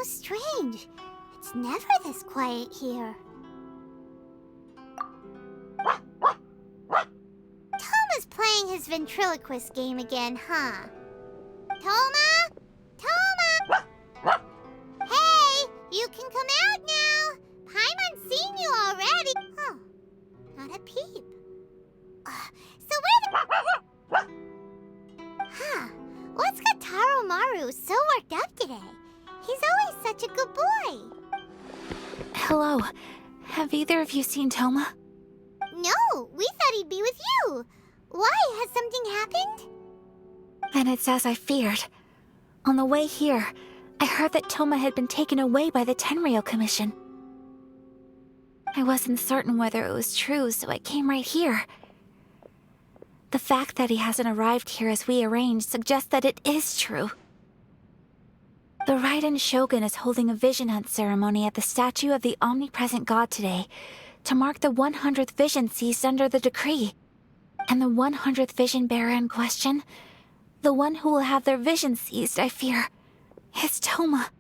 How strange. It's never this quiet here. Toma's playing his ventriloquist game again, huh? Toma? Toma! Hey, you can come out now. Paimon's seen you already. Oh, not a peep. So where the... Huh, what's got Taro Maru so worked up today? He's always such a good boy. Hello. Have either of you seen Toma? No, we thought he'd be with you. Why? Has something happened? Then it's as I feared. On the way here, I heard that Toma had been taken away by the Tenryou Commission. I wasn't certain whether it was true, so I came right here. The fact that he hasn't arrived here as we arranged suggests that it is true. The Raiden Shogun is holding a vision hunt ceremony at the statue of the omnipresent god today to mark the 100th vision seized under the decree. And the 100th vision bearer in question, the one who will have their vision seized, I fear, is Toma.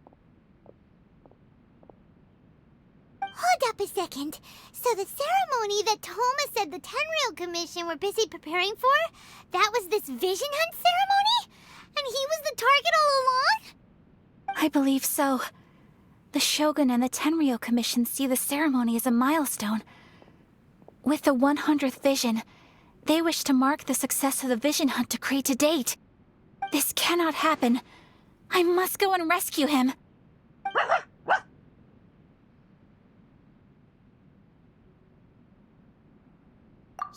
Hold up a second. So the ceremony that Toma said the Tenryou Commission were busy preparing for, that was this vision hunt ceremony? And he was the target all along? I believe so. The Shogun and the Tenryou Commission see the ceremony as a milestone. With the 100th vision, they wish to mark the success of the vision hunt decree to date. This cannot happen. I must go and rescue him.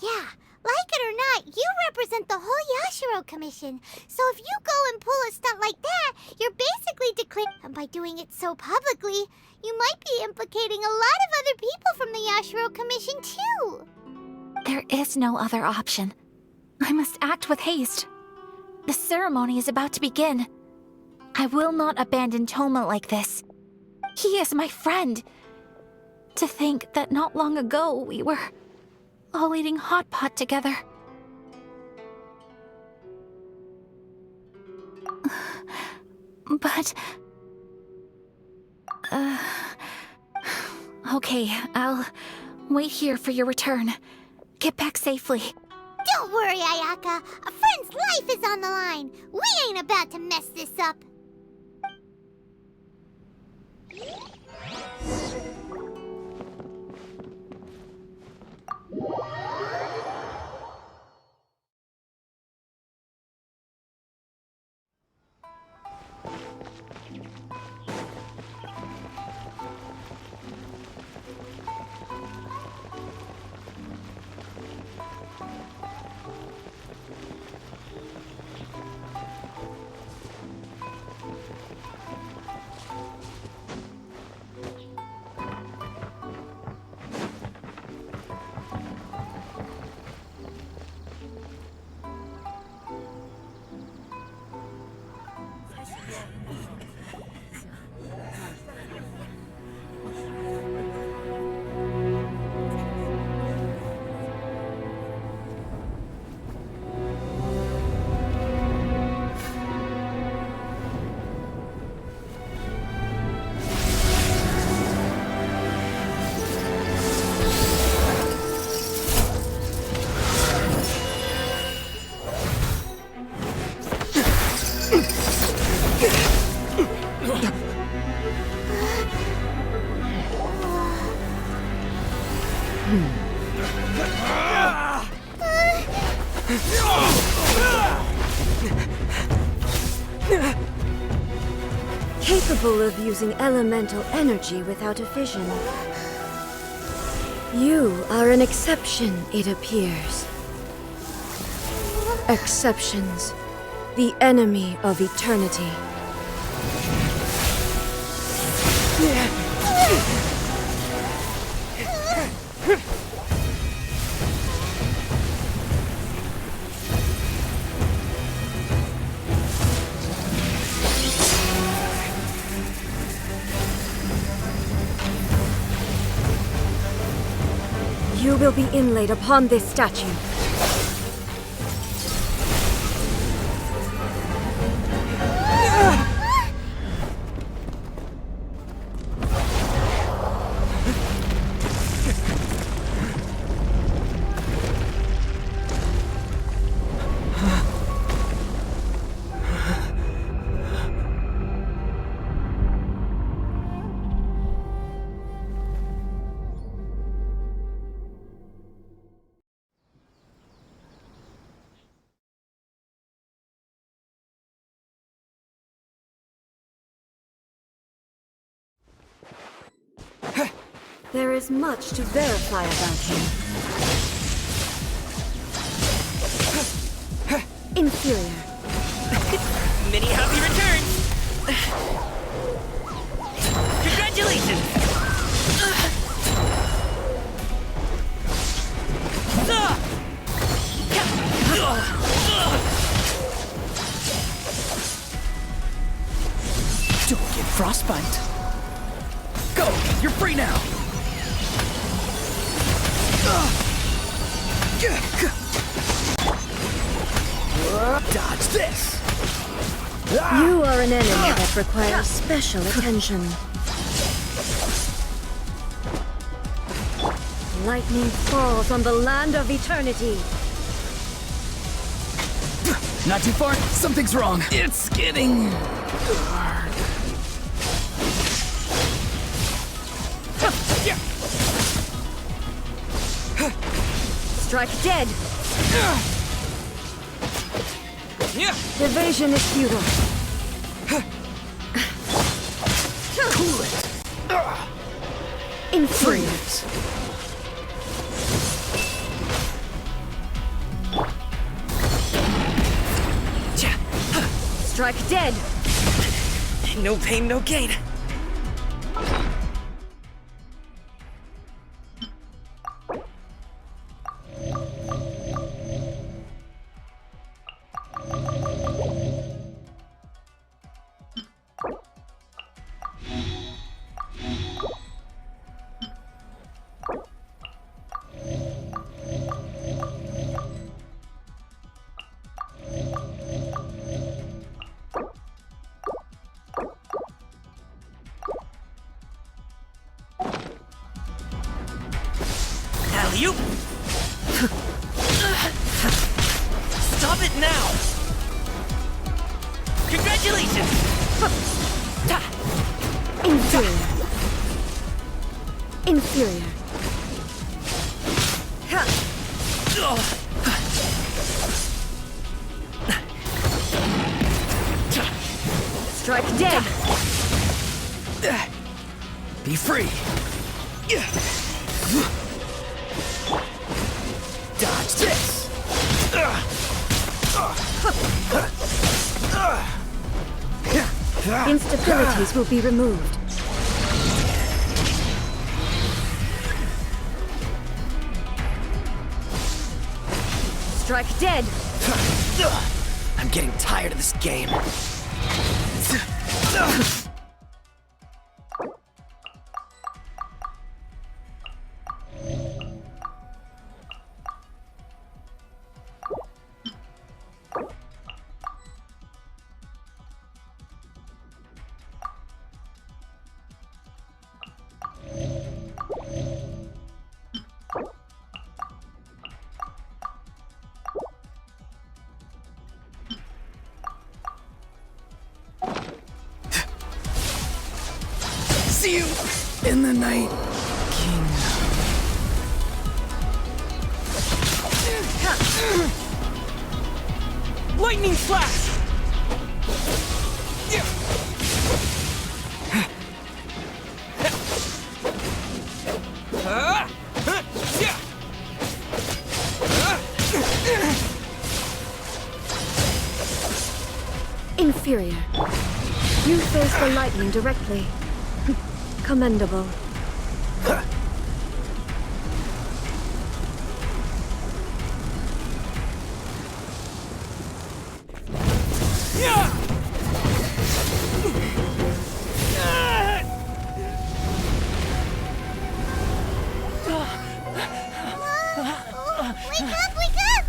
Yeah, like it or not, you represent the whole Yashiro Commission. So if you go and pull a stunt like that, you're basically declaring... And by doing it so publicly, you might be implicating a lot of other people from the Yashiro Commission too. There is no other option. I must act with haste. The ceremony is about to begin. I will not abandon Toma like this. He is my friend. To think that not long ago we were all eating hot pot together. But... Okay, I'll wait here for your return. Get back safely. Don't worry, Ayaka. A friend's life is on the line. We ain't about to mess this up. Capable of using elemental energy without a vision. You are an exception, it appears. Exceptions, the enemy of eternity. You will be inlaid upon this statue. There is much to verify about him. Inferior. Many happy returns! Congratulations! Don't get frostbite. Go! You're free now! Dodge this! You are an enemy that requires special attention. Lightning falls on the land of eternity. Not too far? Something's wrong. It's getting dark. Strike dead! Evasion is futile. Cool it! Inferior. Freeze! Strike dead! No pain, no gain. Alley-oop! Stop it now! Congratulations! Inferior. Inferior. Strike dead! Be free! Dodge this! Instabilities will be removed. Strike dead! I'm getting tired of this game. See you in the night, King. Lightning slash! Inferior. You face the lightning directly. Commendable. Wake up, wake up!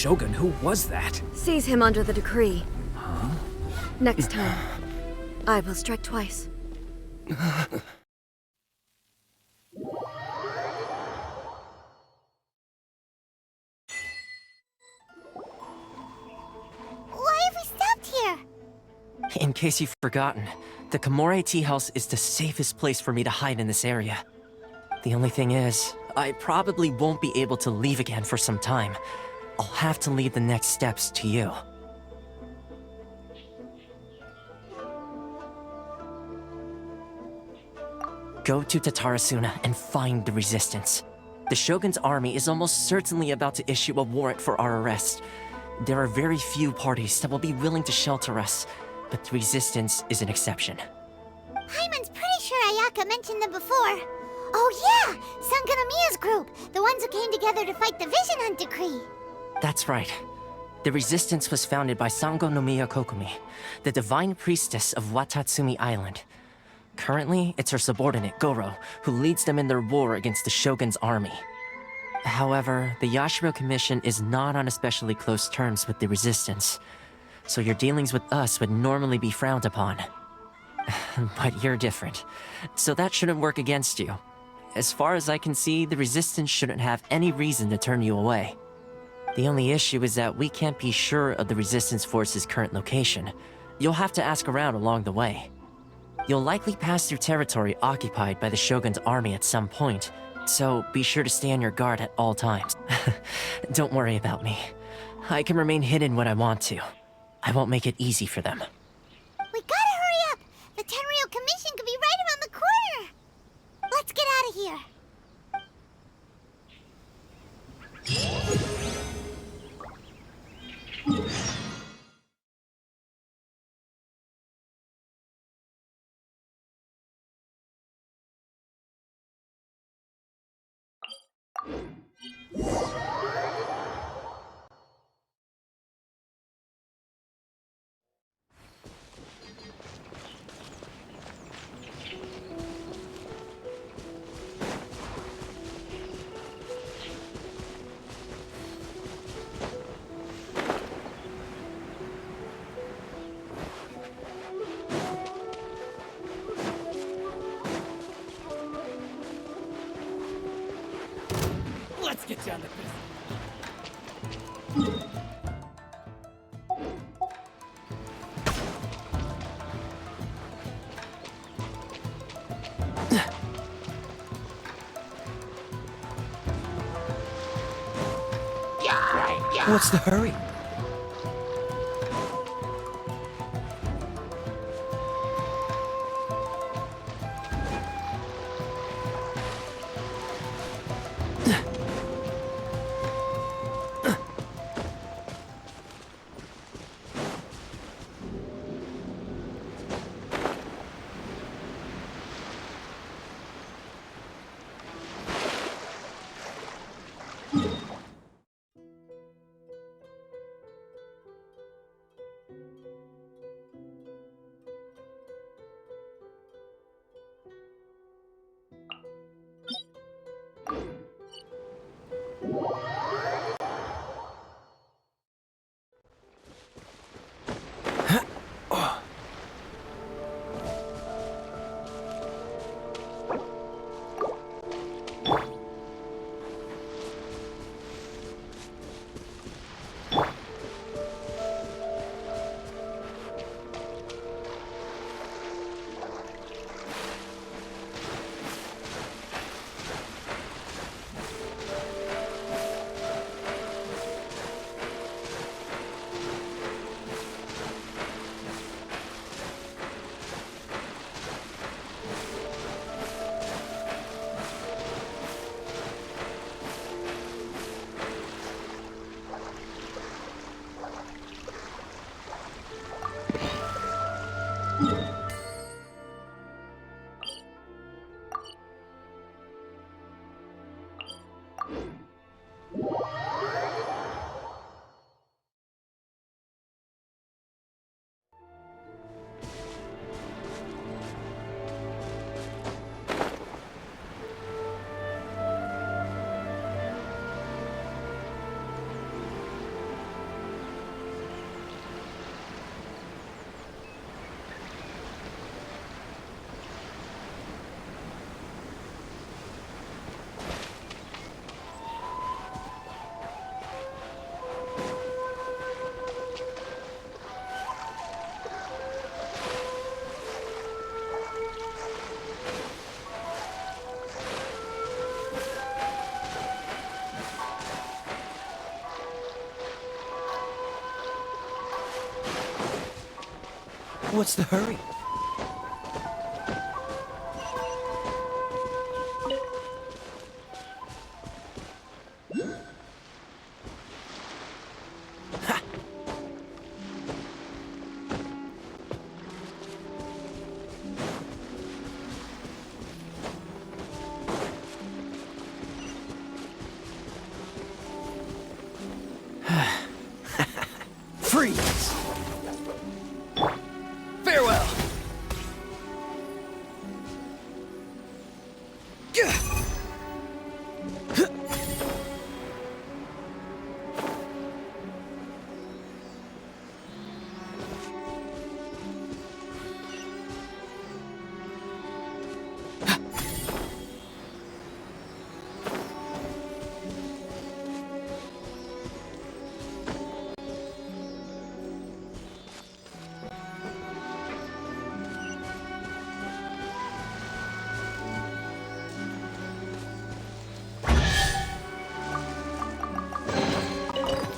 Shogun, who was that? Seize him under the decree. Next time, I will strike twice. Why have we stopped here? In case you've forgotten, the Komore Tea House is the safest place for me to hide in this area. The only thing is, I probably won't be able to leave again for some time. I'll have to leave the next steps to you. Go to Tatarasuna and find the resistance. The Shogun's army is almost certainly about to issue a warrant for our arrest. There are very few parties that will be willing to shelter us, but the resistance is an exception. Paimon's pretty sure Ayaka mentioned them before. Oh yeah! Sangonomiya's group! The ones who came together to fight the Vision Hunt Decree! That's right. The resistance was founded by Sangonomiya Kokumi, the divine priestess of Watatsumi Island. Currently, it's her subordinate, Goro, who leads them in their war against the Shogun's army. However, the Yashiro Commission is not on especially close terms with the resistance, so your dealings with us would normally be frowned upon. But you're different, so that shouldn't work against you. As far as I can see, the resistance shouldn't have any reason to turn you away. The only issue is that we can't be sure of the resistance force's current location. You'll have to ask around along the way. You'll likely pass through territory occupied by the Shogun's army at some point, so be sure to stay on your guard at all times. Don't worry about me. I can remain hidden when I want to. I won't make it easy for them. We gotta hurry up! The Tenryou Commission could be right around the corner! Let's get out of here! Let's get down to business. What's the hurry? What's the hurry? Freeze! Farewell!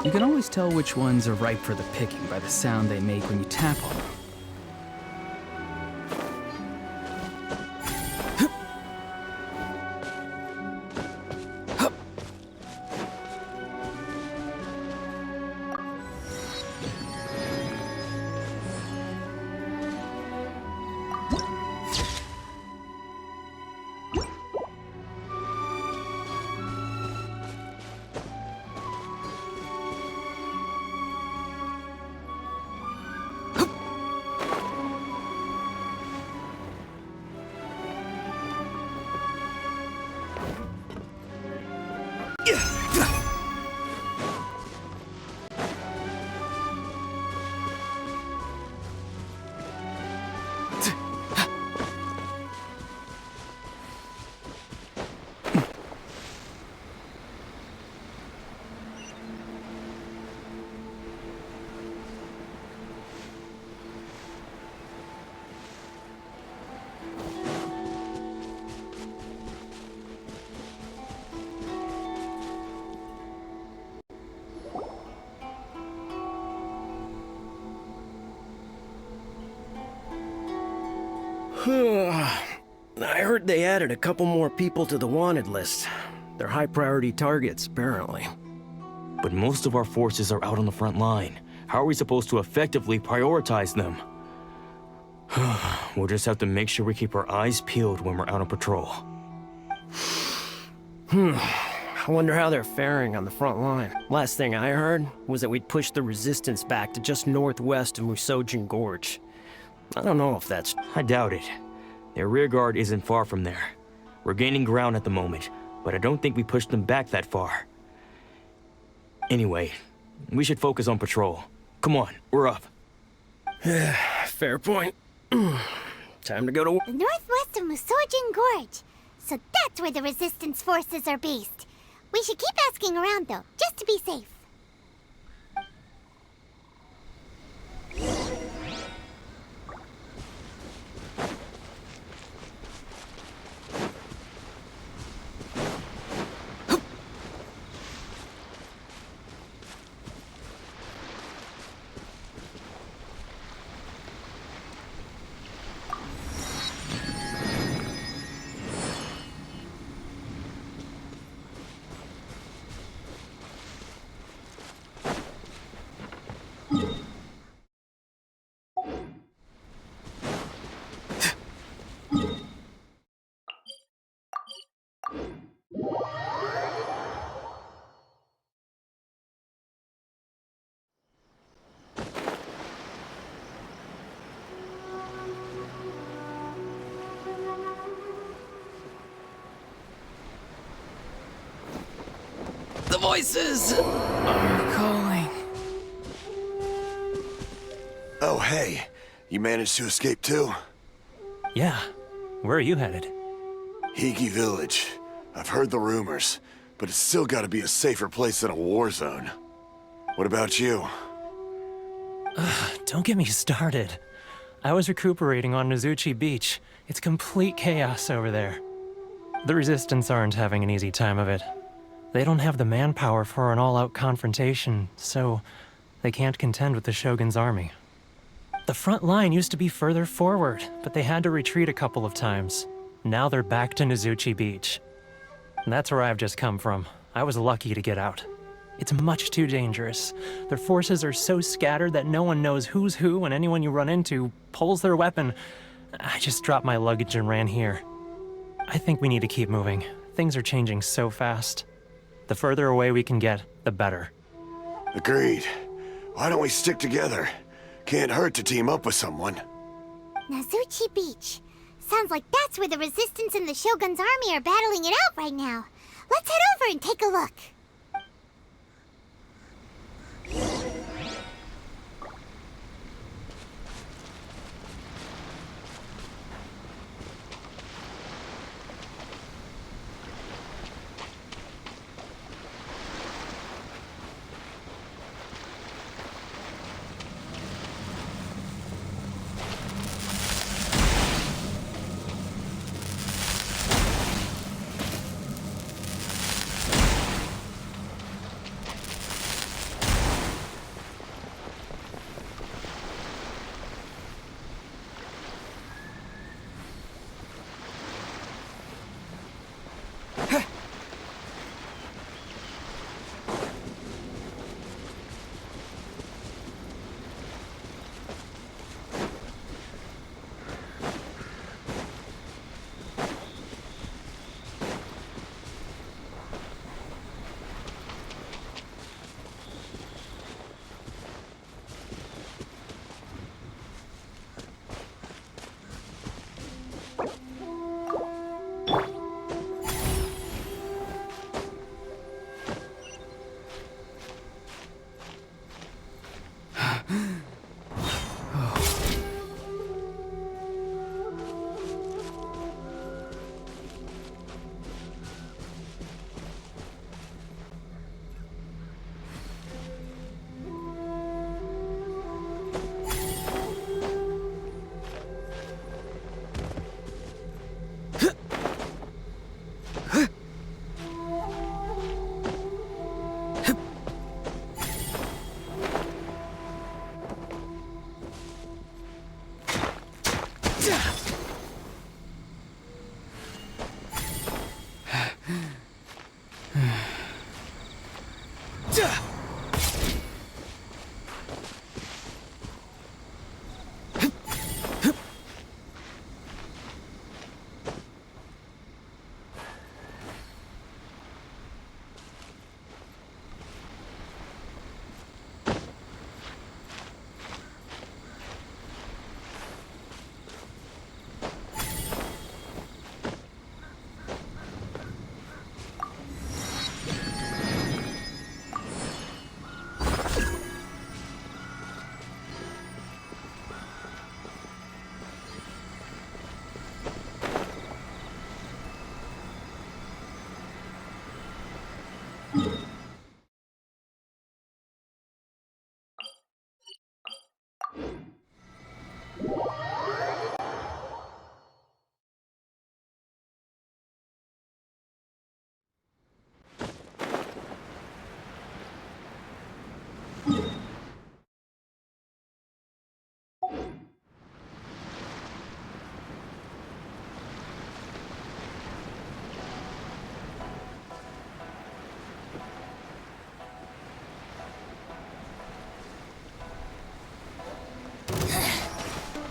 You can always tell which ones are ripe for the picking by the sound they make when you tap on them. I heard they added a couple more people to the wanted list. They're high priority targets, apparently. But most of our forces are out on the front line. How are we supposed to effectively prioritize them? We'll just have to make sure we keep our eyes peeled when we're out on patrol. I wonder how they're faring on the front line. Last thing I heard was that we'd pushed the resistance back to just northwest of Musojin Gorge. I don't know if that's... I doubt it. Their rear guard isn't far from there. We're gaining ground at the moment, but I don't think we pushed them back that far. Anyway, we should focus on patrol. Come on, we're up. Fair point. Time to go to... Northwest of Musojin Gorge. So that's where the resistance forces are based. We should keep asking around, though, just to be safe. The voices are calling. Oh, hey. You managed to escape too? Yeah. Where are you headed? Higi Village. I've heard the rumors, but it's still gotta be a safer place than a war zone. What about you? Don't get me started. I was recuperating on Nozuchi Beach. It's complete chaos over there. The Resistance aren't having an easy time of it. They don't have the manpower for an all-out confrontation, so they can't contend with the Shogun's army. The front line used to be further forward, but they had to retreat a couple of times. Now they're back to Nozuchi Beach. And that's where I've just come from. I was lucky to get out. It's much too dangerous. Their forces are so scattered that no one knows who's who, and anyone you run into pulls their weapon. I just dropped my luggage and ran here. I think we need to keep moving. Things are changing so fast. The further away we can get, the better. Agreed. Why don't we stick together? Can't hurt to team up with someone. Nozuchi Beach. Sounds like that's where the Resistance and the Shogun's army are battling it out right now. Let's head over and take a look.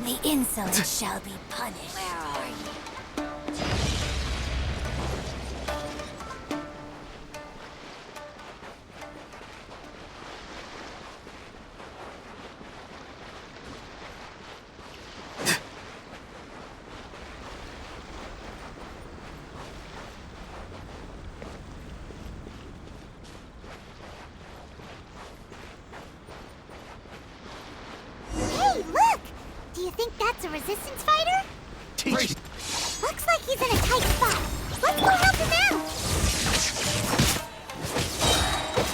The insolent shall be punished. Where are you? Hey, look! Do you think that's a Resistance fighter? Teach. Looks like he's in a tight spot. Let's go help him out!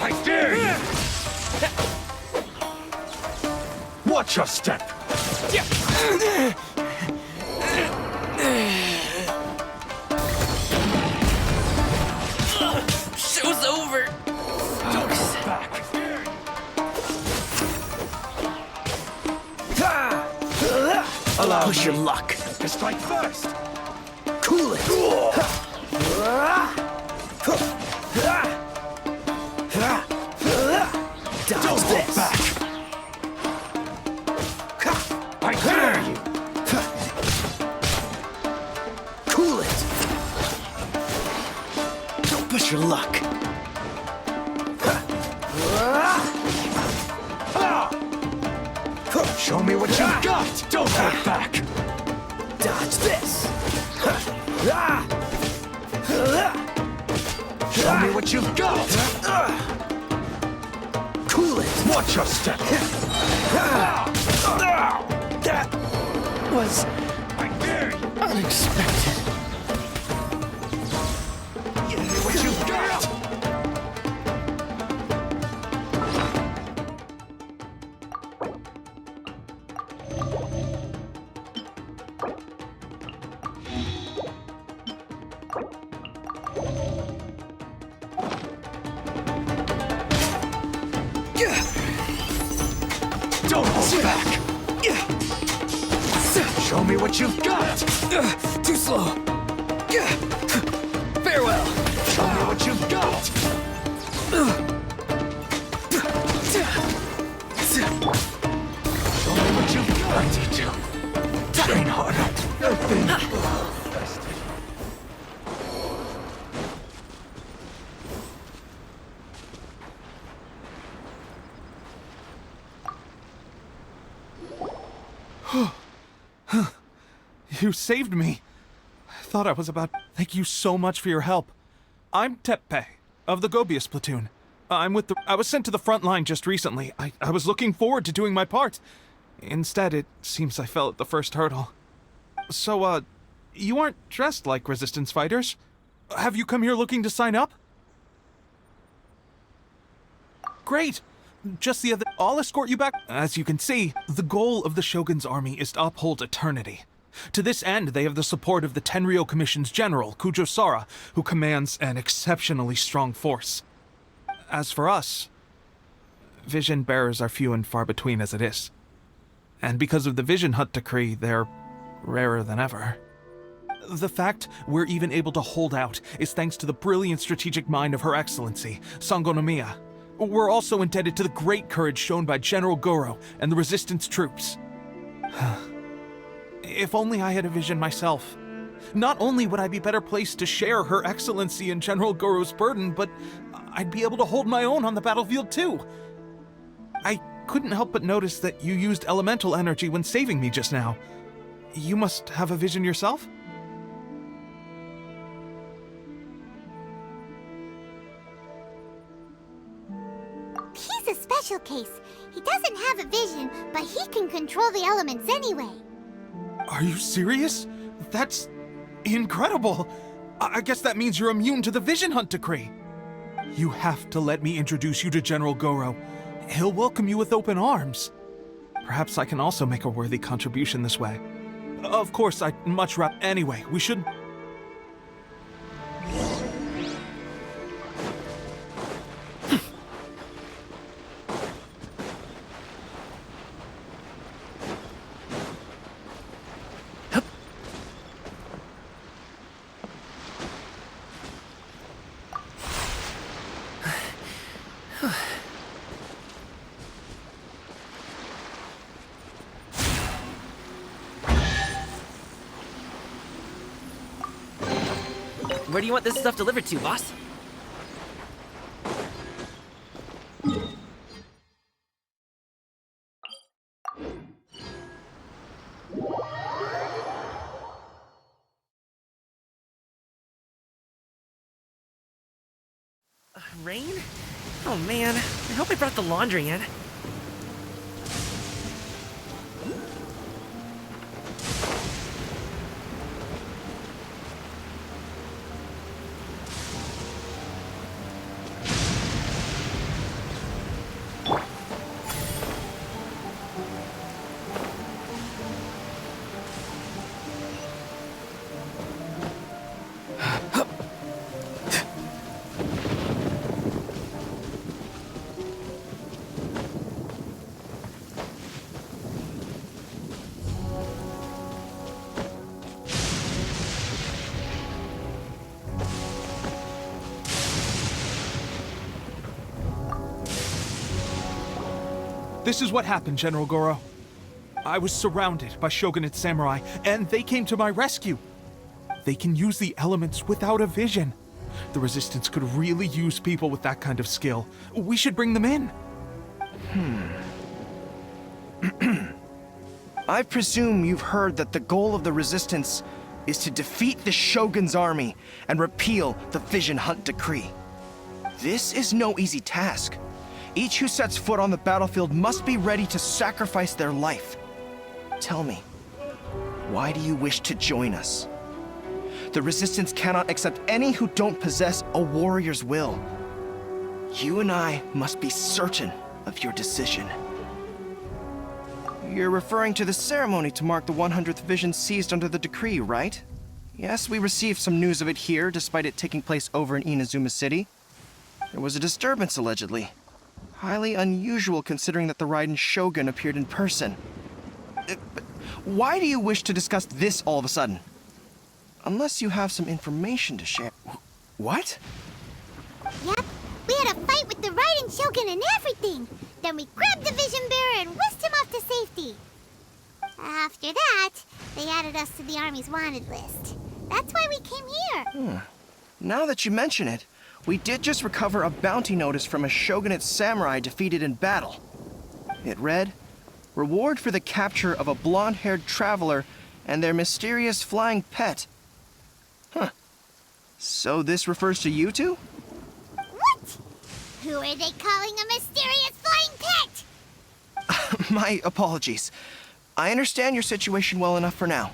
I dare you! Watch your step! Show's over. Don't back! push your luck. To strike first. Cool it. Dodge Don't this. look back. I dare you. Cool it. Don't push your luck. Show me what you got. Don't look back. Dodge this. Show me what you've got. Cool it. Watch your step. That was I dare you. unexpected. Show me what you've got. Don't hold back. Show me what you've got. Too slow. Farewell. Show me what you've got. Show me what you've got. I need to train harder. You saved me. I thought I was about... Thank you so much for your help. I'm Teppei, of the Gobius platoon. I was sent to the front line just recently. I was looking forward to doing my part. Instead, it seems I fell at the first hurdle. So, you aren't dressed like resistance fighters. Have you come here looking to sign up? Great! Just the other... I'll escort you back. As you can see, the goal of the Shogun's army is to uphold eternity. To this end, they have the support of the Tenryou Commission's general, Kujosara, who commands an exceptionally strong force. As for us, vision bearers are few and far between as it is. And because of the Vision Hut decree, they're rarer than ever. The fact we're even able to hold out is thanks to the brilliant strategic mind of Her Excellency, Sango Nomiya. We're also indebted to the great courage shown by General Goro and the resistance troops. If only I had a vision myself. Not only would I be better placed to share Her Excellency and General Goro's burden, but I'd be able to hold my own on the battlefield too. I couldn't help but notice that you used elemental energy when saving me just now. You must have a vision yourself? He's a special case. He doesn't have a vision, but he can control the elements anyway. Are you serious? That's incredible. I guess that means you're immune to the Vision Hunt decree. You have to let me introduce you to General Goro. He'll welcome you with open arms. Perhaps I can also make a worthy contribution this way. Of course, I'd much rather... Anyway, we should... Where do you want this stuff delivered to, boss? Rain? Oh man, I hope I brought the laundry in. This is what happened, General Goro. I was surrounded by shogunate samurai, and they came to my rescue. They can use the elements without a vision. The Resistance could really use people with that kind of skill. We should bring them in. I presume you've heard that the goal of the Resistance is to defeat the Shogun's army and repeal the Vision Hunt Decree. This is no easy task. Each who sets foot on the battlefield must be ready to sacrifice their life. Tell me, why do you wish to join us? The Resistance cannot accept any who don't possess a warrior's will. You and I must be certain of your decision. You're referring to the ceremony to mark the 100th vision seized under the decree, right? Yes, we received some news of it here, despite it taking place over in Inazuma City. There was a disturbance, allegedly. Highly unusual considering that the Raiden Shogun appeared in person. But why do you wish to discuss this all of a sudden? Unless you have some information to share. What? Yep, we had a fight with the Raiden Shogun and everything. Then we grabbed the Vision Bearer and whisked him off to safety. After that, they added us to the Army's wanted list. That's why we came here. Now that you mention it, we did just recover a bounty notice from a shogunate samurai defeated in battle. It read, "Reward for the capture of a blonde-haired traveler and their mysterious flying pet." So this refers to you two? What? Who are they calling a mysterious flying pet? My apologies. I understand your situation well enough for now.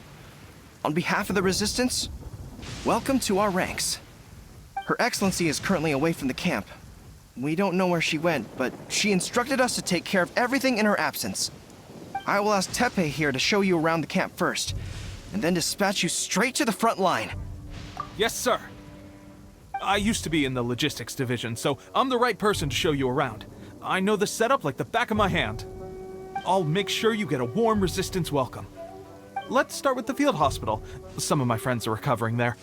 On behalf of the Resistance, welcome to our ranks. Her Excellency is currently away from the camp. We don't know where she went, but she instructed us to take care of everything in her absence. I will ask Teppei here to show you around the camp first, and then dispatch you straight to the front line. Yes, sir. I used to be in the logistics division, so I'm the right person to show you around. I know the setup like the back of my hand. I'll make sure you get a warm Resistance welcome. Let's start with the field hospital. Some of my friends are recovering there.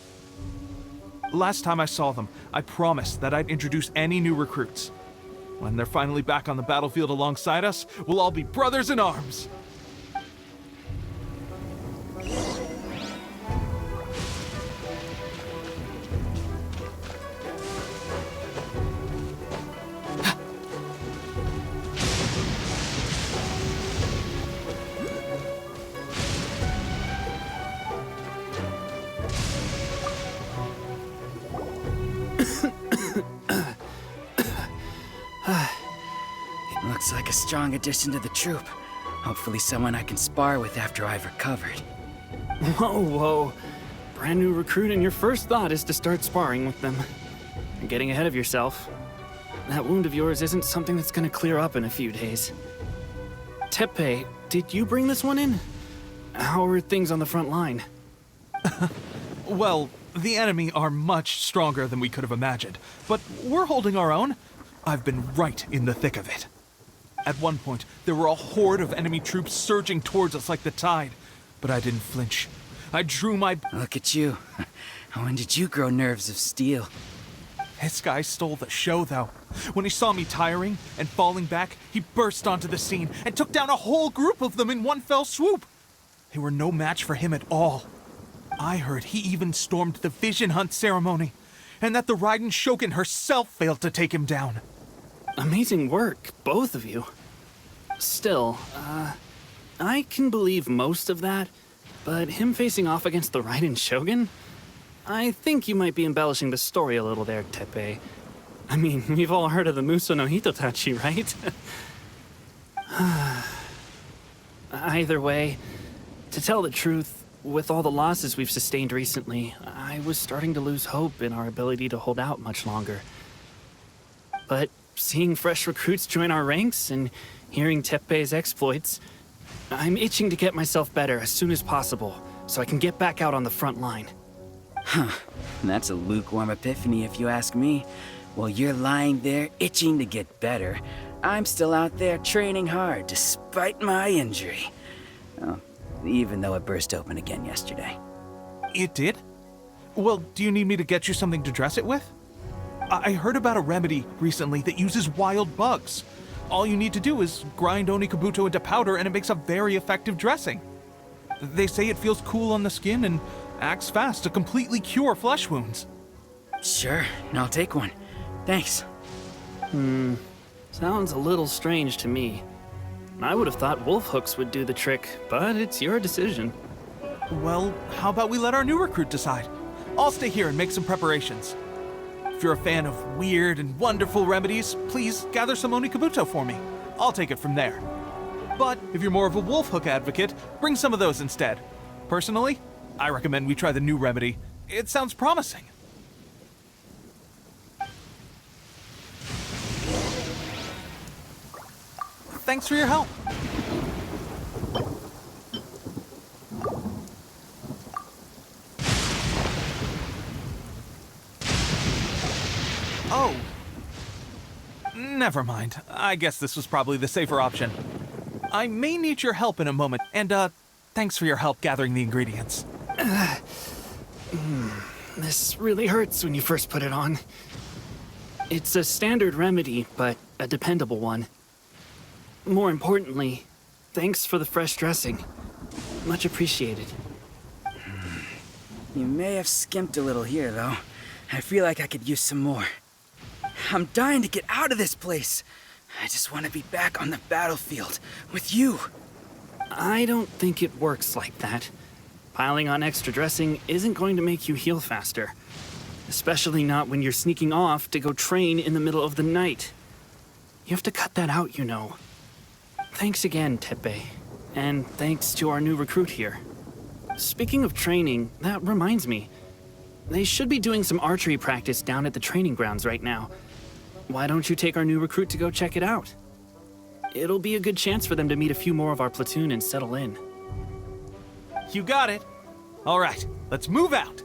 Last time I saw them, I promised that I'd introduce any new recruits. When they're finally back on the battlefield alongside us, we'll all be brothers in arms. Looks like a strong addition to the troop. Hopefully someone I can spar with after I've recovered. Whoa. Brand new recruit and your first thought is to start sparring with them. You're getting ahead of yourself. That wound of yours isn't something that's gonna clear up in a few days. Teppei, did you bring this one in? How are things on the front line? Well, the enemy are much stronger than we could have imagined, but we're holding our own. I've been right in the thick of it. At one point, there were a horde of enemy troops surging towards us like the tide, but I didn't flinch. I drew my... Look at you. When did you grow nerves of steel? This guy stole the show, though. When he saw me tiring and falling back, he burst onto the scene and took down a whole group of them in one fell swoop. They were no match for him at all. I heard he even stormed the Vision Hunt ceremony, and that the Raiden Shogun herself failed to take him down. Amazing work, both of you. Still, I can believe most of that, but him facing off against the Raiden Shogun? I think you might be embellishing the story a little there, Teppei. I mean, we've all heard of the Muso no Hitotachi, right? Either way, to tell the truth, with all the losses we've sustained recently, I was starting to lose hope in our ability to hold out much longer. But seeing fresh recruits join our ranks and hearing Teppei's exploits, I'm itching to get myself better as soon as possible so I can get back out on the front line. That's a lukewarm epiphany if you ask me. While you're lying there itching to get better, I'm still out there training hard despite my injury. Oh, even though it burst open again yesterday. It did? Well, do you need me to get you something to dress it with? I heard about a remedy recently that uses wild bugs. All you need to do is grind onikabuto into powder and it makes a very effective dressing. They say it feels cool on the skin and acts fast to completely cure flesh wounds. Sure, I'll take one. Thanks. Sounds a little strange to me. I would have thought wolf hooks would do the trick, but it's your decision. Well, how about we let our new recruit decide? I'll stay here and make some preparations. If you're a fan of weird and wonderful remedies, please gather some onikabuto for me. I'll take it from there. But if you're more of a wolf hook advocate, bring some of those instead. Personally, I recommend we try the new remedy. It sounds promising. Thanks for your help. Oh. Never mind. I guess this was probably the safer option. I may need your help in a moment, and thanks for your help gathering the ingredients. This really hurts when you first put it on. It's a standard remedy, but a dependable one. More importantly, thanks for the fresh dressing. Much appreciated. You may have skimped a little here, though. I feel like I could use some more. I'm dying to get out of this place. I just want to be back on the battlefield with you. I don't think it works like that. Piling on extra dressing isn't going to make you heal faster. Especially not when you're sneaking off to go train in the middle of the night. You have to cut that out, you know. Thanks again, Teppei. And thanks to our new recruit here. Speaking of training, that reminds me. They should be doing some archery practice down at the training grounds right now. Why don't you take our new recruit to go check it out? It'll be a good chance for them to meet a few more of our platoon and settle in. You got it. All right, let's move out.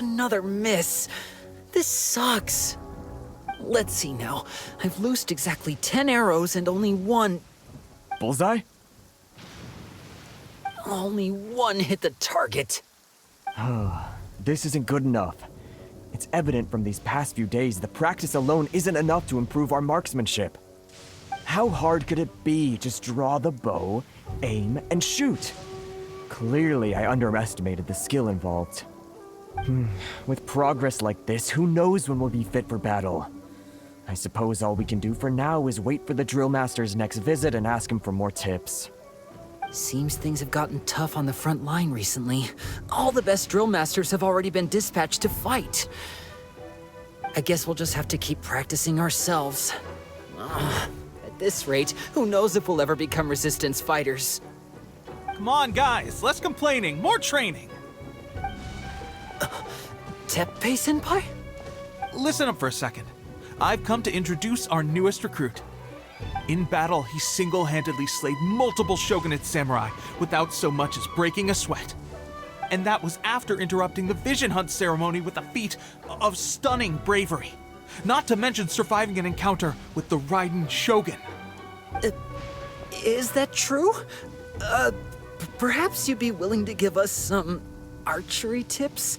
Another miss. This sucks. Let's see now. I've loosed exactly 10 arrows and only one... Bullseye? Only one hit the target. This isn't good enough. It's evident from these past few days the practice alone isn't enough to improve our marksmanship. How hard could it be? Just draw the bow, aim, and shoot. Clearly, I underestimated the skill involved. With progress like this, who knows when we'll be fit for battle? I suppose all we can do for now is wait for the drill master's next visit and ask him for more tips. Seems things have gotten tough on the front line recently. All the best drill masters have already been dispatched to fight. I guess we'll just have to keep practicing ourselves. At this rate, who knows if we'll ever become resistance fighters. Come on, guys, less complaining, more training. Teppei-senpai? Listen up for a second. I've come to introduce our newest recruit. In battle, he single-handedly slayed multiple shogunate samurai without so much as breaking a sweat. And that was after interrupting the vision hunt ceremony with a feat of stunning bravery. Not to mention surviving an encounter with the Raiden Shogun. Is that true? Perhaps you'd be willing to give us some archery tips?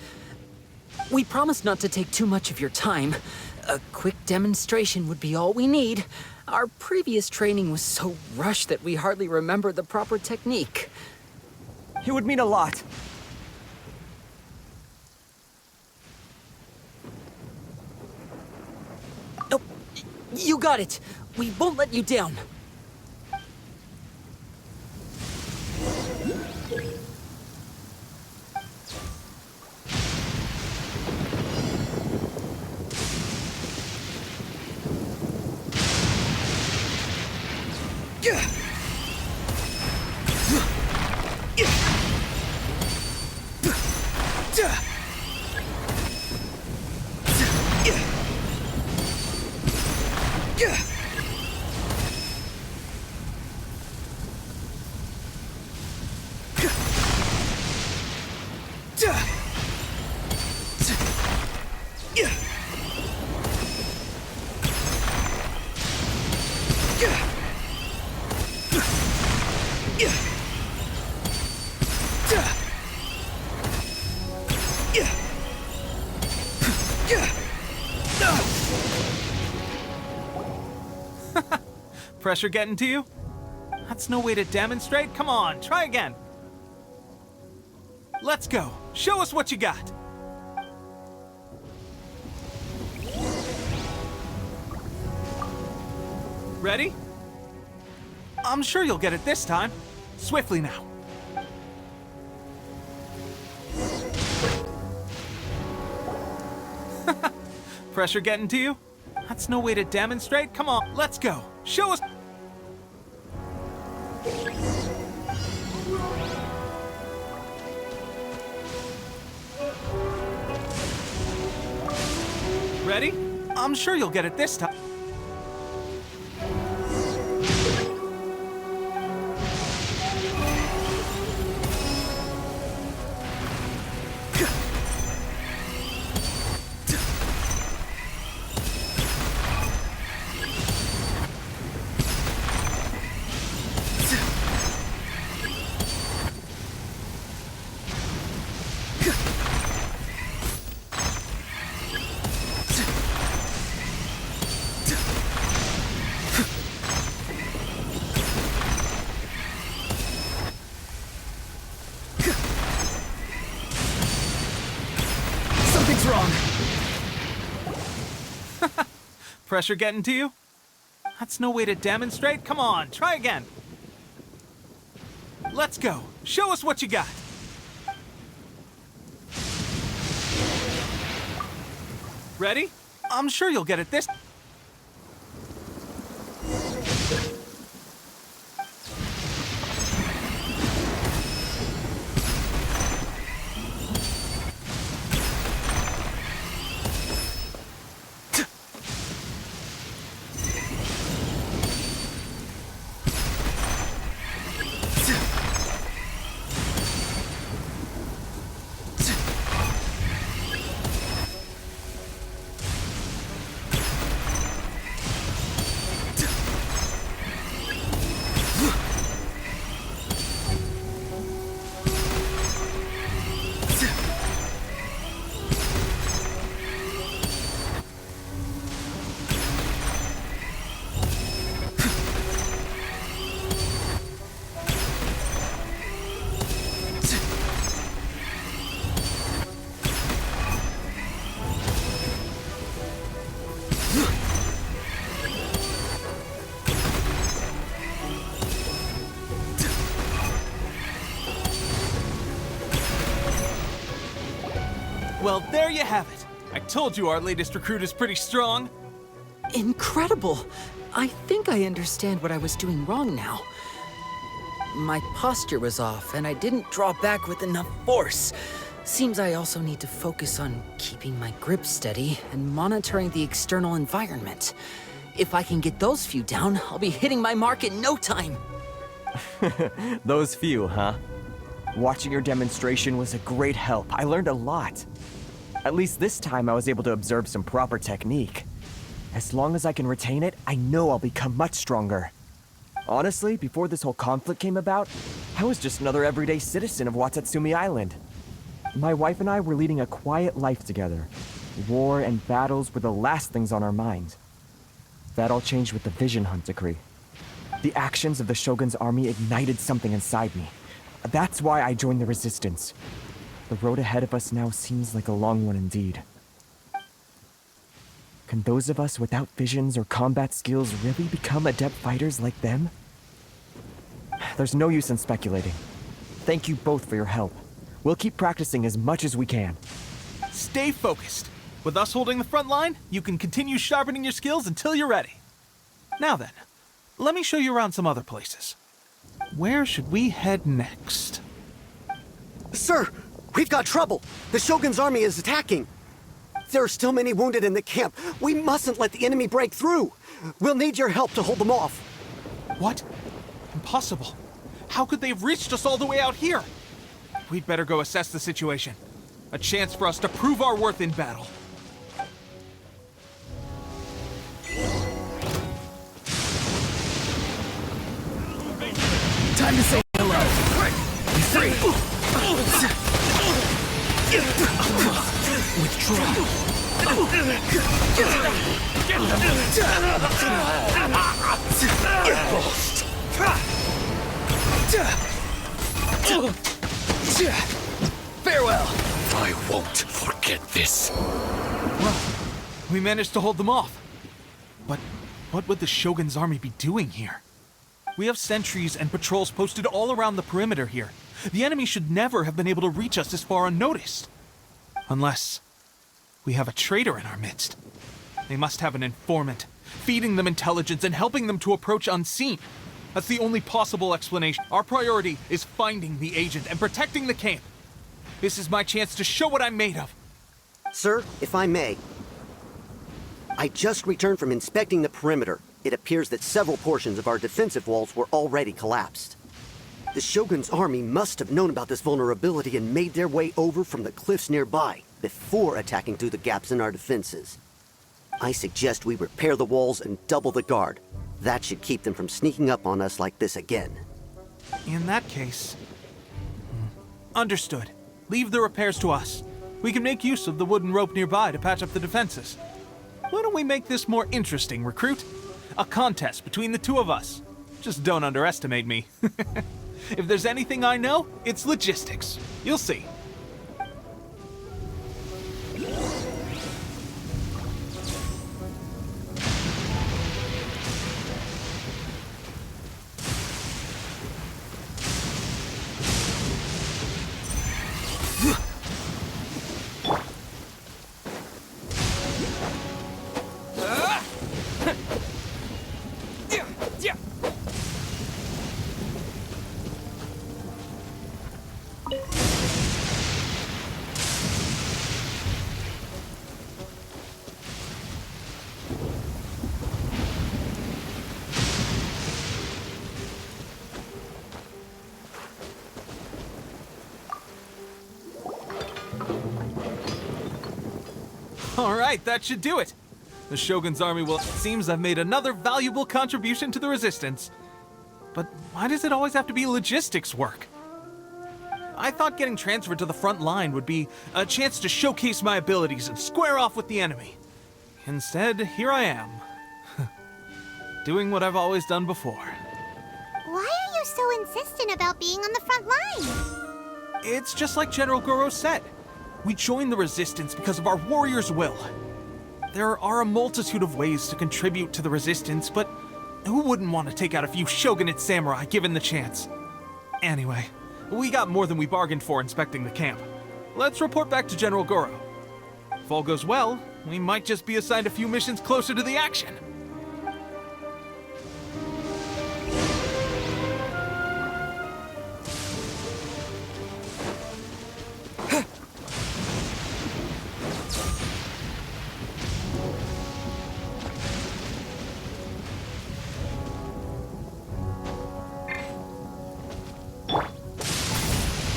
We promise not to take too much of your time. A quick demonstration would be all we need. Our previous training was so rushed that we hardly remember the proper technique. It would mean a lot. Oh, you got it. We won't let you down. Pressure getting to you? That's no way to demonstrate. Come on, try again. Let's go. Show us what you got. Ready? I'm sure you'll get it this time. Swiftly now. Pressure getting to you? That's no way to demonstrate. Come on, let's go. Show us. Ready? I'm sure you'll get it this time. Pressure getting to you? That's no way to demonstrate. Come on, try again. Let's go. Show us what you got. Ready? I'm sure you'll get it this. Well, there you have it. I told you our latest recruit is pretty strong. Incredible! I think I understand what I was doing wrong now. My posture was off, and I didn't draw back with enough force. Seems I also need to focus on keeping my grip steady and monitoring the external environment. If I can get those few down, I'll be hitting my mark in no time. Those few, huh? Watching your demonstration was a great help. I learned a lot. At least this time I was able to observe some proper technique. As long as I can retain it, I know I'll become much stronger. Honestly, before this whole conflict came about, I was just another everyday citizen of Watatsumi Island. My wife and I were leading a quiet life together. War and battles were the last things on our minds. That all changed with the Vision Hunt decree. The actions of the Shogun's army ignited something inside me. That's why I joined the resistance. The road ahead of us now seems like a long one indeed. Can those of us without visions or combat skills really become adept fighters like them? There's no use in speculating. Thank you both for your help. We'll keep practicing as much as we can. Stay focused. With us holding the front line, you can continue sharpening your skills until you're ready. Now then, let me show you around some other places. Where should we head next? Sir, we've got trouble. The Shogun's army is attacking. There are still many wounded in the camp. We mustn't let the enemy break through. We'll need your help to hold them off. What? Impossible. How could they have reached us all the way out here? We'd better go assess the situation. A chance for us to prove our worth in battle. Time to say hello. Free. Withdraw. Farewell. I won't forget this. Well, we managed to hold them off. But what would the Shogun's army be doing here? We have sentries and patrols posted all around the perimeter here. The enemy should never have been able to reach us this far unnoticed. Unless we have a traitor in our midst. They must have an informant, feeding them intelligence and helping them to approach unseen. That's the only possible explanation. Our priority is finding the agent and protecting the camp. This is my chance to show what I'm made of. Sir, if I may. I just returned from inspecting the perimeter. It appears that several portions of our defensive walls were already collapsed. The Shogun's army must have known about this vulnerability and made their way over from the cliffs nearby before attacking through the gaps in our defenses. I suggest we repair the walls and double the guard. That should keep them from sneaking up on us like this again. In that case... Understood. Leave the repairs to us. We can make use of the wooden rope nearby to patch up the defenses. Why don't we make this more interesting, recruit? A contest between the two of us. Just don't underestimate me. If there's anything I know, it's logistics. You'll see. Alright, that should do it. The Shogun's army will... It seems I've made another valuable contribution to the resistance. But why does it always have to be logistics work? I thought getting transferred to the front line would be a chance to showcase my abilities and square off with the enemy. Instead, here I am. Doing what I've always done before. Why are you so insistent about being on the front line? It's just like General Goro said. We joined the resistance because of our warrior's will. There are a multitude of ways to contribute to the resistance, but who wouldn't want to take out a few shogunate samurai given the chance? Anyway, we got more than we bargained for inspecting the camp. Let's report back to General Goro. If all goes well, we might just be assigned a few missions closer to the action.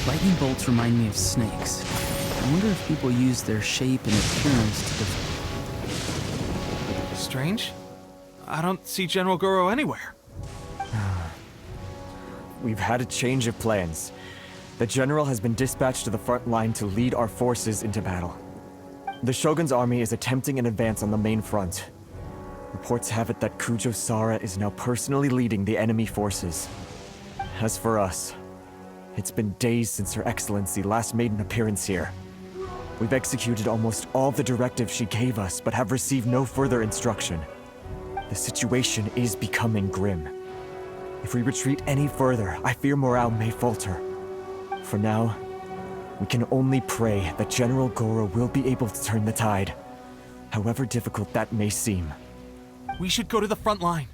Lightning bolts remind me of snakes. I wonder if people use their shape and appearance to Strange. I don't see General Goro anywhere. We've had a change of plans. The general has been dispatched to the front line to lead our forces into battle. The Shogun's army is attempting an advance on the main front. Reports have it that Kujo Sara is now personally leading the enemy forces. As for us, it's been days since Her Excellency last made an appearance here. We've executed almost all the directives she gave us, but have received no further instruction. The situation is becoming grim. If we retreat any further, I fear morale may falter. For now, we can only pray that General Goro will be able to turn the tide, however difficult that may seem. We should go to the front line.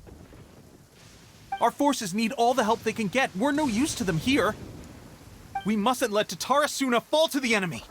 Our forces need all the help they can get. We're no use to them here. We mustn't let Tatarasuna fall to the enemy.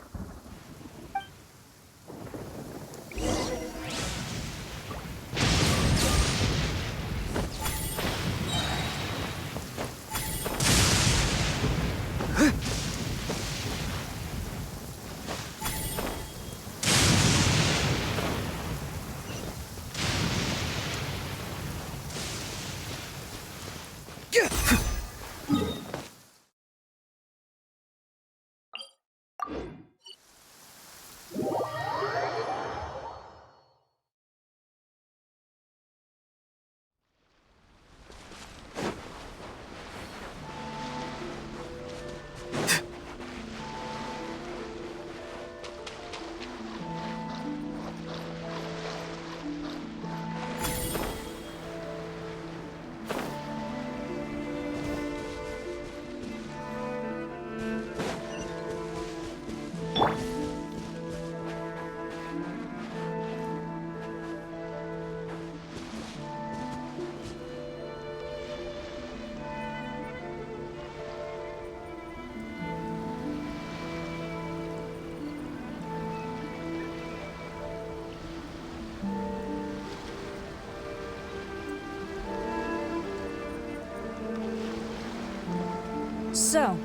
So,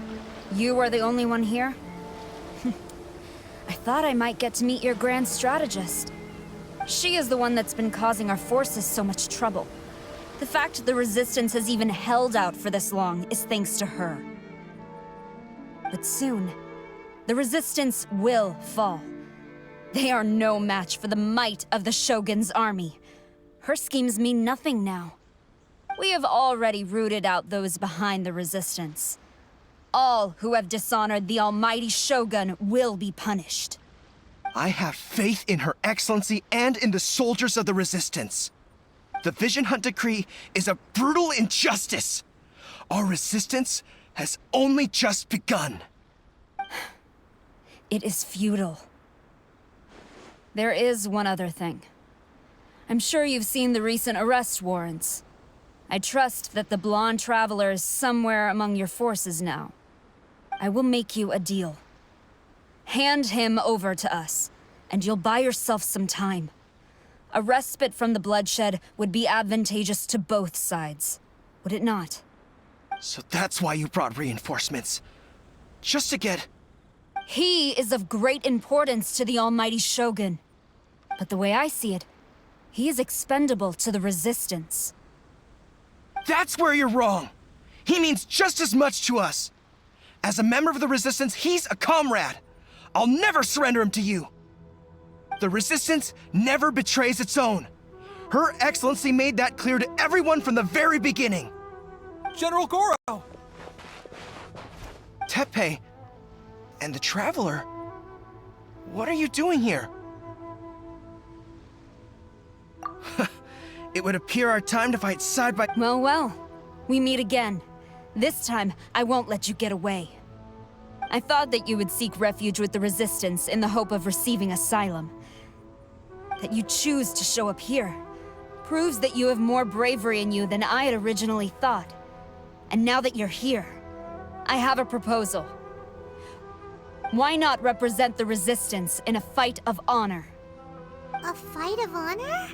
you are the only one here? I thought I might get to meet your grand strategist. She is the one that's been causing our forces so much trouble. The fact the Resistance has even held out for this long is thanks to her. But soon, the Resistance will fall. They are no match for the might of the Shogun's army. Her schemes mean nothing now. We have already rooted out those behind the Resistance. All who have dishonored the almighty Shogun will be punished. I have faith in Her Excellency and in the soldiers of the Resistance. The Vision Hunt Decree is a brutal injustice. Our resistance has only just begun. It is futile. There is one other thing. I'm sure you've seen the recent arrest warrants. I trust that the blonde traveler is somewhere among your forces now. I will make you a deal. Hand him over to us, and you'll buy yourself some time. A respite from the bloodshed would be advantageous to both sides, would it not? So that's why you brought reinforcements. Just to get... He is of great importance to the almighty Shogun. But the way I see it, he is expendable to the Resistance. That's where you're wrong! He means just as much to us! As a member of the Resistance, he's a comrade! I'll never surrender him to you! The Resistance never betrays its own. Her Excellency made that clear to everyone from the very beginning. General Goro! Teppei and the Traveler, what are you doing here? It would appear our time to fight side by... Well, we meet again. This time, I won't let you get away. I thought that you would seek refuge with the Resistance in the hope of receiving asylum. that you choose to show up here proves that you have more bravery in you than I had originally thought. And now that you're here, I have a proposal. Why not represent the Resistance in a fight of honor? A fight of honor?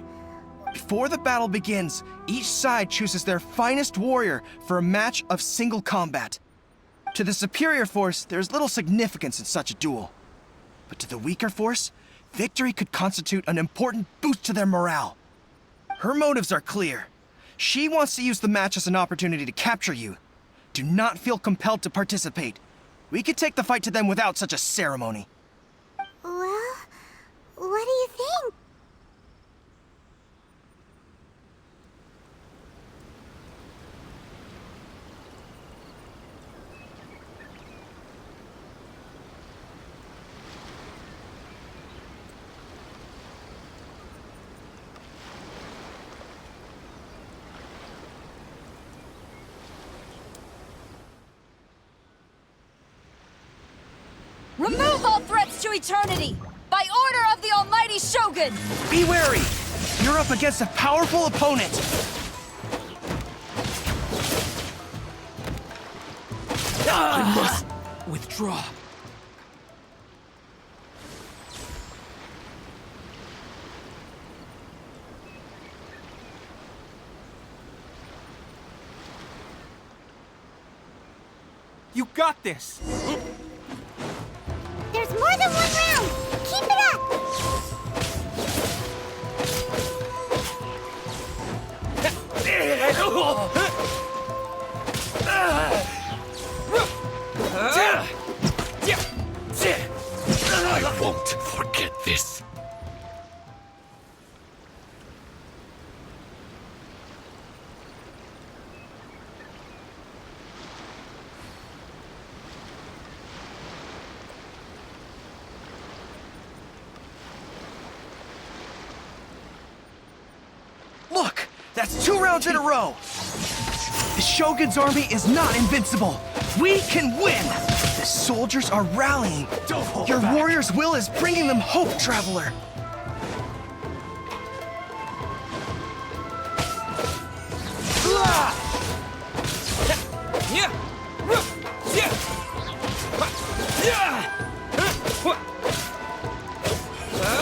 Before the battle begins, each side chooses their finest warrior for a match of single combat. To the superior force, there's little significance in such a duel. But to the weaker force, victory could constitute an important boost to their morale. Her motives are clear. She wants to use the match as an opportunity to capture you. Do not feel compelled to participate. We could take the fight to them without such a ceremony. Well, what do you think? Remove all threats to eternity! By order of the almighty Shogun! Be wary! You're up against a powerful opponent! I must withdraw. You got this! There's more than one round! Keep it up! I won't forget this. Look! That's 2 rounds in a row! The Shogun's army is not invincible! We can win! The soldiers are rallying! Your warrior's will is bringing them hope, Traveler!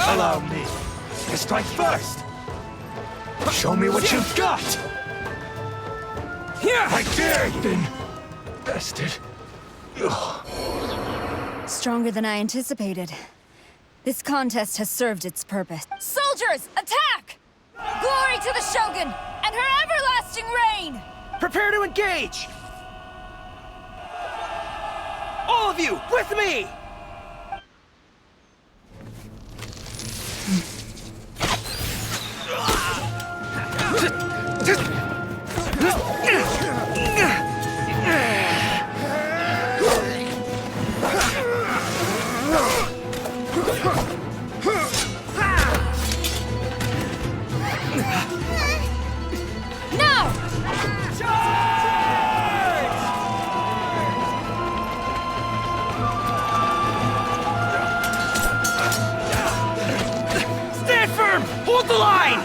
Allow me to strike first. Show me what you've got. I dare you. Been bested. Stronger than I anticipated. This contest has served its purpose. Soldiers, attack! Glory to the Shogun and her everlasting reign! Prepare to engage! All of you, with me! Stand firm! Hold the line!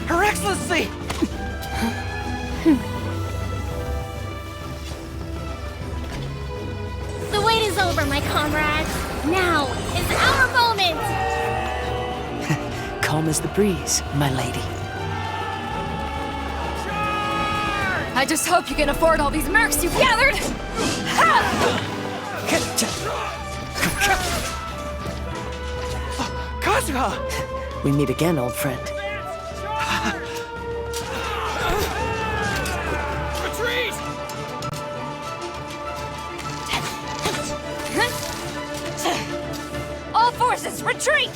Her Excellency! The wait is over, my comrades. Now is our moment! Calm as the breeze, my lady. I just hope you can afford all these mercs you've gathered! Kazuha! We meet again, old friend. Retreat! All forces, retreat!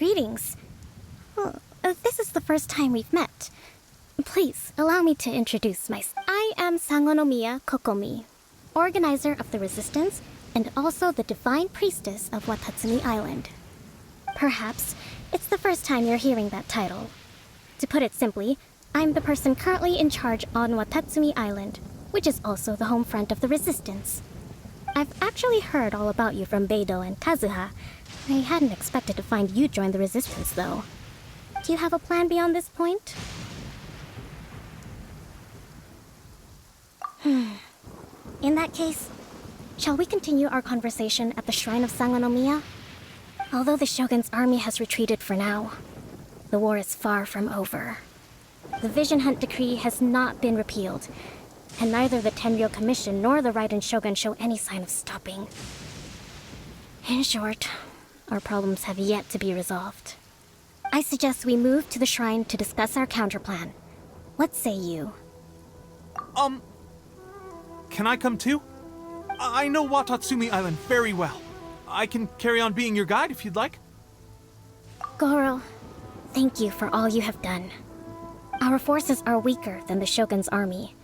Greetings. Well, this is the first time we've met. Please, allow me to introduce myself. I am Sangonomiya Kokomi, organizer of the Resistance and also the Divine Priestess of Watatsumi Island. Perhaps it's the first time you're hearing that title. To put it simply, I'm the person currently in charge on Watatsumi Island, which is also the home front of the Resistance. I've actually heard all about you from Beidou and Kazuha. I hadn't expected to find you join the Resistance, though. Do you have a plan beyond this point? In that case, shall we continue our conversation at the Shrine of Sangonomiya? Although the Shogun's army has retreated for now, the war is far from over. The Vision Hunt Decree has not been repealed, and neither the Tenryou Commission nor the Raiden Shogun show any sign of stopping. In short, our problems have yet to be resolved. I suggest we move to the shrine to discuss our counterplan. What say you? Can I come too? I know Watatsumi Island very well. I can carry on being your guide if you'd like. Goro, thank you for all you have done. Our forces are weaker than the Shogun's army,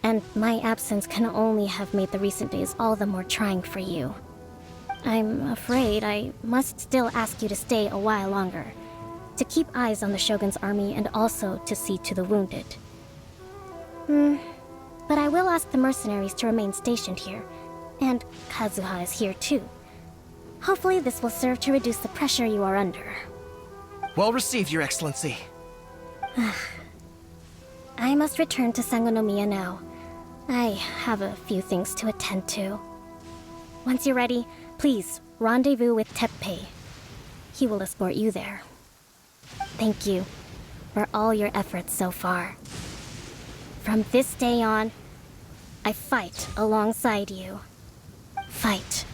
and my absence can only have made the recent days all the more trying for you. I'm afraid I must still ask you to stay a while longer, to keep eyes on the Shogun's army and also to see to the wounded. But I will ask the mercenaries to remain stationed here, and Kazuha is here too. Hopefully this will serve to reduce the pressure you are under. Well received, Your Excellency. I must return to Sangonomiya now. I have a few things to attend to. Once you're ready, please rendezvous with Teppei. He will escort you there. Thank you for all your efforts so far. From this day on, I fight alongside you. Fight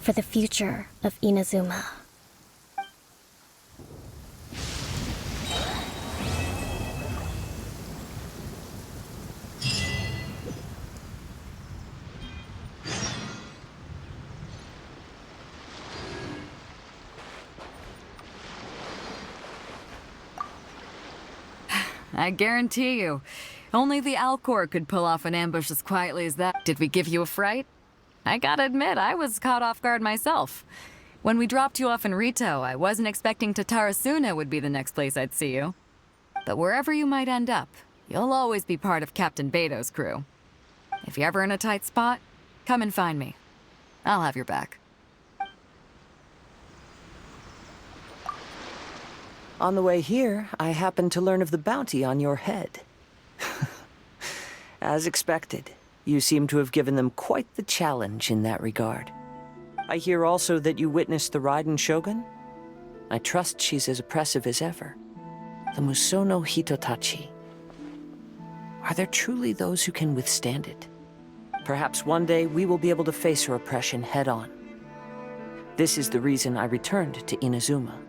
for the future of Inazuma. I guarantee you, only the Alcor could pull off an ambush as quietly as that. Did we give you a fright? I gotta admit, I was caught off guard myself. When we dropped you off in Rito, I wasn't expecting Tatarasuna would be the next place I'd see you. But wherever you might end up, you'll always be part of Captain Beidou's crew. If you're ever in a tight spot, come and find me. I'll have your back. On the way here, I happened to learn of the bounty on your head. As expected, you seem to have given them quite the challenge in that regard. I hear also that you witnessed the Raiden Shogun. I trust she's as oppressive as ever. The Musono Hitotachi. Are there truly those who can withstand it? Perhaps one day we will be able to face her oppression head-on. This is the reason I returned to Inazuma.